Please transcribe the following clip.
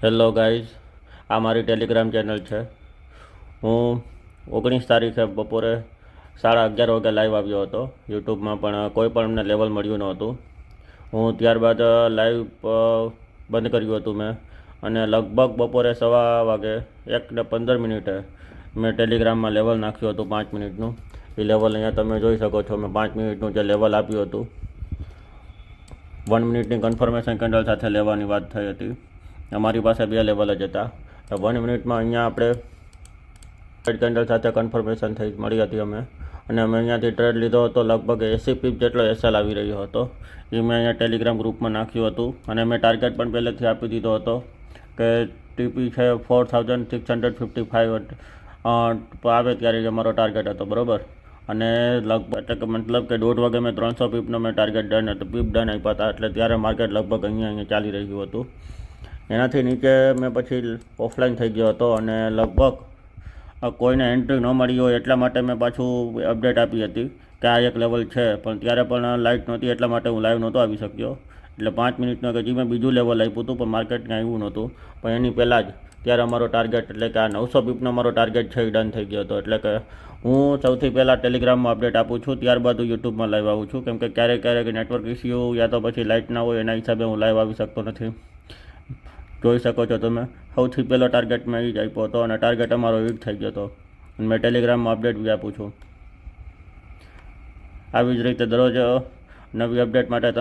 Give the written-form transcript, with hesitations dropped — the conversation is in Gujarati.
હેલો ગાઈઝ, આ મારી ટેલિગ્રામ ચેનલ છે. હું 19 તારીખે બપોરે 11:30 વાગે લાઈવ આવ્યો હતો યુટ્યુબમાં, પણ કોઈ પણ અમને લેવલ મળ્યું નહોતું. હું ત્યારબાદ લાઈવ બંધ કર્યું હતું મેં, અને લગભગ બપોરે 1:15 વાગે 1:15 મેં ટેલિગ્રામમાં લેવલ નાખ્યું હતું 5 મિનિટનું. એ લેવલ અહીંયા તમે જોઈ શકો છો. મેં 5 મિનિટનું જે લેવલ આપ્યું હતું, 1 મિનિટની કન્ફર્મેશન કેન્ડલ સાથે લેવાની વાત થઈ હતી. અમારી પાસે 2 લેવલ જ હતા. 1 મિનિટમાં અહીંયા આપણે ટ્રેડ કેન્ડલ સાથે કન્ફર્મેશન થઈ મળી હતી અમે, અને અમે અહીંયાથી ટ્રેડ લીધો હતો. લગભગ 80 પીપ જેટલો એસએલ આવી રહ્યો હતો. એ મેં અહીંયા ટેલિગ્રામ ગ્રુપમાં નાખ્યું હતું, અને મેં ટાર્ગેટ પણ પહેલેથી આપી દીધો હતો કે ટીપી છે 4655 આવે ત્યારે જ અમારો ટાર્ગેટ હતો, બરાબર. અને લગભગ એટલે કે મતલબ કે 1:30 વાગે મેં 300 પીપનો મેં ટાર્ગેટ ડન હતો, પીપ ડન આપ્યા હતા. એટલે ત્યારે માર્કેટ લગભગ અહીંયા ચાલી રહ્યું હતું. એનાથી નીચે મેં પછી ઓફલાઈન થઈ ગયો હતો, અને લગભગ કોઈને એન્ટ્રી ન મળી હોય એટલા માટે મેં પાછું અપડેટ આપી હતી કે આ એક લેવલ છે. પણ ત્યારે પણ લાઇટ નહોતી, એટલા માટે હું લાઈવ નહોતો આવી શક્યો. એટલે 5 મિનિટનું કે જે મેં બીજું લેવલ આપ્યું હતું, પણ માર્કેટ કાંઈ આવ્યું નહોતું. પણ એની પહેલાં જ ત્યારે અમારો ટાર્ગેટ એટલે કે આ 900 પીપનો અમારો ટાર્ગેટ છે એ ડન થઈ ગયો હતો. એટલે કે હું સૌથી પહેલાં ટેલિગ્રામમાં અપડેટ આપું છું, ત્યારબાદ હું યુટ્યુબમાં લાઈવ આવું છું. કેમ કે ક્યારેક નેટવર્ક ઇસ્યુ યા તો પછી લાઇટ ના હોય, એના હિસાબે હું લાઈવ આવી શકતો નથી. જોઈ શકો છો તમે, સૌથી પહેલો ટાર્ગેટ મેં એ જ આપ્યો હતો, અને ટાર્ગેટ અમારો હિટ થઈ ગયો હતો. મેં ટેલિગ્રામમાં અપડેટ બી આપું છું. આવી જ રીતે દરરોજ નવી અપડેટ માટે